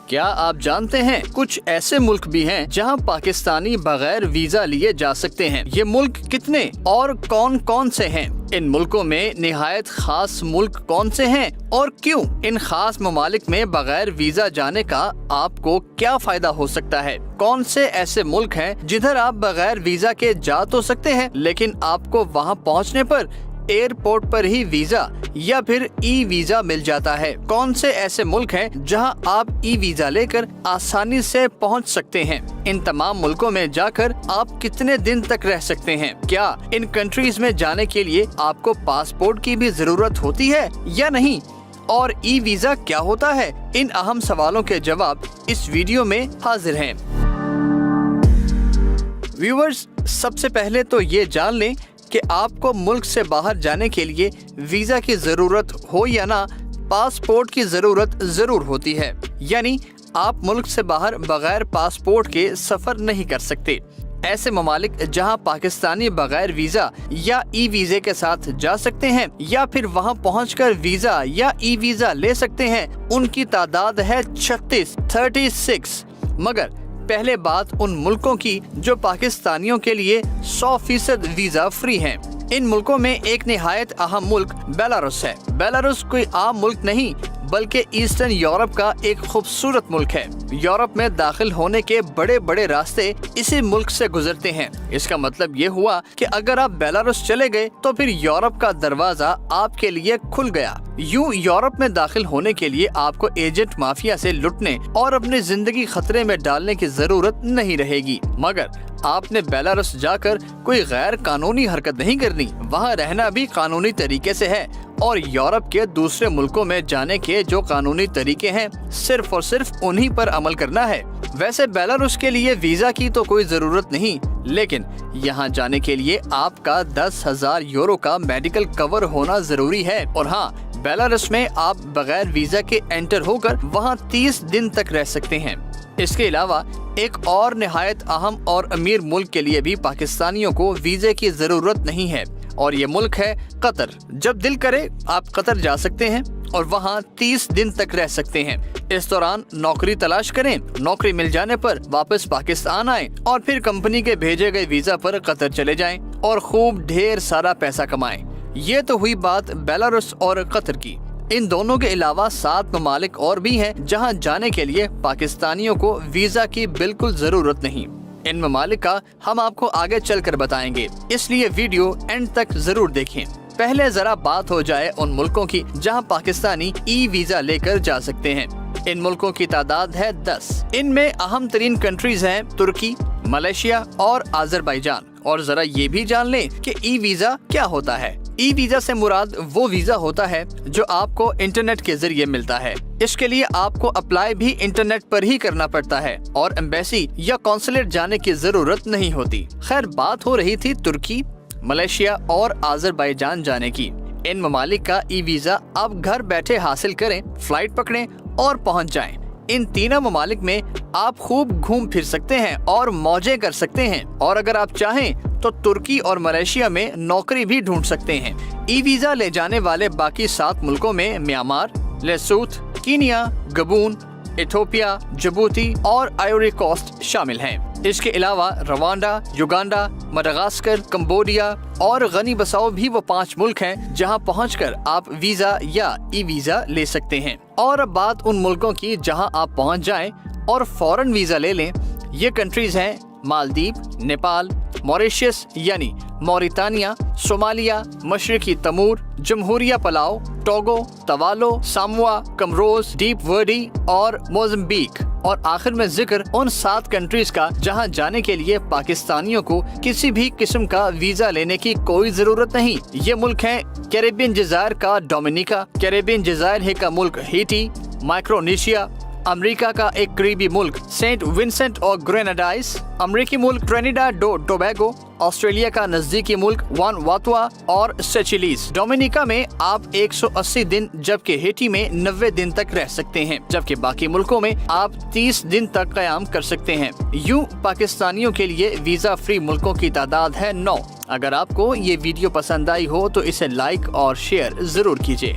کیا آپ جانتے ہیں کچھ ایسے ملک بھی ہیں جہاں پاکستانی بغیر ویزا لیے جا سکتے ہیں؟ یہ ملک کتنے اور کون کون سے ہیں؟ ان ملکوں میں نہایت خاص ملک کون سے ہیں اور کیوں؟ ان خاص ممالک میں بغیر ویزا جانے کا آپ کو کیا فائدہ ہو سکتا ہے؟ کون سے ایسے ملک ہیں جدھر آپ بغیر ویزا کے جا تو سکتے ہیں لیکن آپ کو وہاں پہنچنے پر ایئرپورٹ پر ہی ویزا یا پھر ای ویزا مل جاتا ہے؟ کون سے ایسے ملک ہیں جہاں آپ ای ویزا لے کر آسانی سے پہنچ سکتے ہیں؟ ان تمام ملکوں میں جا کر آپ کتنے دن تک رہ سکتے ہیں؟ کیا ان کنٹریز میں جانے کے لیے آپ کو پاسپورٹ کی بھی ضرورت ہوتی ہے یا نہیں؟ اور ای ویزا کیا ہوتا ہے؟ ان اہم سوالوں کے جواب اس ویڈیو میں حاضر ہیں۔ ویورز، سب سے پہلے تو یہ جان لیں کہ آپ کو ملک سے باہر جانے کے لیے ویزا کی ضرورت ہو یا نہ، پاسپورٹ کی ضرورت ضرور ہوتی ہے۔ یعنی آپ ملک سے باہر بغیر پاسپورٹ کے سفر نہیں کر سکتے۔ ایسے ممالک جہاں پاکستانی بغیر ویزا یا ای ویزے کے ساتھ جا سکتے ہیں یا پھر وہاں پہنچ کر ویزا یا ای ویزا لے سکتے ہیں، ان کی تعداد ہے 36۔ مگر پہلے بات ان ملکوں کی جو پاکستانیوں کے لیے 100% ویزا فری ہیں۔ ان ملکوں میں ایک نہایت اہم ملک بیلاروس ہے۔ بیلاروس کوئی عام ملک نہیں بلکہ ایسٹرن یورپ کا ایک خوبصورت ملک ہے۔ یورپ میں داخل ہونے کے بڑے بڑے راستے اسی ملک سے گزرتے ہیں۔ اس کا مطلب یہ ہوا کہ اگر آپ بیلاروس چلے گئے تو پھر یورپ کا دروازہ آپ کے لیے کھل گیا۔ یوں یورپ میں داخل ہونے کے لیے آپ کو ایجنٹ مافیا سے لٹنے اور اپنی زندگی خطرے میں ڈالنے کی ضرورت نہیں رہے گی۔ مگر آپ نے بیلاروس جا کر کوئی غیر قانونی حرکت نہیں کرنی، وہاں رہنا بھی قانونی طریقے سے ہے، اور یورپ کے دوسرے ملکوں میں جانے کے جو قانونی طریقے ہیں صرف اور صرف انہی پر عمل کرنا ہے۔ ویسے بیلاروس کے لیے ویزا کی تو کوئی ضرورت نہیں، لیکن یہاں جانے کے لیے آپ کا 10,000 یورو کا میڈیکل کور ہونا ضروری ہے۔ اور ہاں، بیلاروس میں آپ بغیر ویزا کے انٹر ہو کر وہاں 30 دن تک رہ سکتے ہیں۔ اس کے علاوہ ایک اور نہایت اہم اور امیر ملک کے لیے بھی پاکستانیوں کو ویزے کی ضرورت نہیں ہے، اور یہ ملک ہے قطر۔ جب دل کرے آپ قطر جا سکتے ہیں اور وہاں 30 دن تک رہ سکتے ہیں۔ اس دوران نوکری تلاش کریں، نوکری مل جانے پر واپس پاکستان آئیں اور پھر کمپنی کے بھیجے گئے ویزا پر قطر چلے جائیں اور خوب ڈھیر سارا پیسہ کمائیں۔ یہ تو ہوئی بات بیلاروس اور قطر کی۔ ان دونوں کے علاوہ 7 ممالک اور بھی ہیں جہاں جانے کے لیے پاکستانیوں کو ویزا کی بالکل ضرورت نہیں۔ ان ممالک کا ہم آپ کو آگے چل کر بتائیں گے، اس لیے ویڈیو اینڈ تک ضرور دیکھیں۔ پہلے ذرا بات ہو جائے ان ملکوں کی جہاں پاکستانی ای ویزا لے کر جا سکتے ہیں۔ ان ملکوں کی تعداد ہے 10۔ ان میں اہم ترین کنٹریز ہیں ترکی، ملیشیا اور آذربائیجان۔ اور ذرا یہ بھی جان لیں کہ ای ویزا کیا ہوتا ہے۔ ای ویزا سے مراد وہ ویزا ہوتا ہے جو آپ کو انٹرنیٹ کے ذریعے ملتا ہے۔ اس کے لیے آپ کو اپلائی بھی انٹرنیٹ پر ہی کرنا پڑتا ہے اور ایمبیسی یا قونصلیٹ جانے کی ضرورت نہیں ہوتی۔ خیر، بات ہو رہی تھی ترکی، ملیشیا اور آذربائیجان جانے کی۔ ان ممالک کا ای ویزا آپ گھر بیٹھے حاصل کریں، فلائٹ پکڑیں اور پہنچ جائیں۔ ان تینوں ممالک میں آپ خوب گھوم پھر سکتے ہیں اور موجیں کر سکتے ہیں، اور اگر آپ چاہیں تو ترکی اور ملیشیا میں نوکری بھی ڈھونڈ سکتے ہیں۔ ای ویزا لے جانے والے باقی 7 ملکوں میں Myanmar, Lesotho, Kenya, Gabon, Ethiopia, Djibouti اور آئیوری کوسٹ شامل ہیں۔ اس کے علاوہ روانڈا، یوگانڈا، مڈغاسکر، کمبوڈیا اور غنی بساؤ بھی وہ 5 ملک ہیں جہاں پہنچ کر آپ ویزا یا ای ویزا لے سکتے ہیں۔ اور اب بات ان ملکوں کی جہاں آپ پہنچ جائیں اور فوراً ویزا لے لیں۔ یہ کنٹریز ہیں مالدیپ، نیپال، موریشیس یعنی موریتانیہ، صومالیہ، مشرقی تمور، جمہوریہ پلاؤ، ٹوگو، توالو، ساموا، کمروز، ڈیپ ورڈی اور موزمبیک۔ اور آخر میں ذکر ان 7 کنٹریز کا جہاں جانے کے لیے پاکستانیوں کو کسی بھی قسم کا ویزا لینے کی کوئی ضرورت نہیں۔ یہ ملک ہیں کیریبین جزائر کا ڈومینیکا، کیریبین جزائر کا ملک ہیٹی، مائکرونیشیا، امریکا کا ایک قریبی ملک سینٹ ونسنٹ اور گریناڈائز، امریکی ملک ٹرینیڈاڈ ٹوبیگو، آسٹریلیا کا نزدیکی ملک وانواتو اور سیچلیز۔ ڈومینیکا میں آپ 180 دن جبکہ ہیٹی میں 90 دن تک رہ سکتے ہیں، جبکہ باقی ملکوں میں آپ 30 دن تک قیام کر سکتے ہیں۔ یوں پاکستانیوں کے لیے ویزا فری ملکوں کی تعداد ہے 9۔ اگر آپ کو یہ ویڈیو پسند آئی ہو تو اسے لائک اور شیئر ضرور کیجیے۔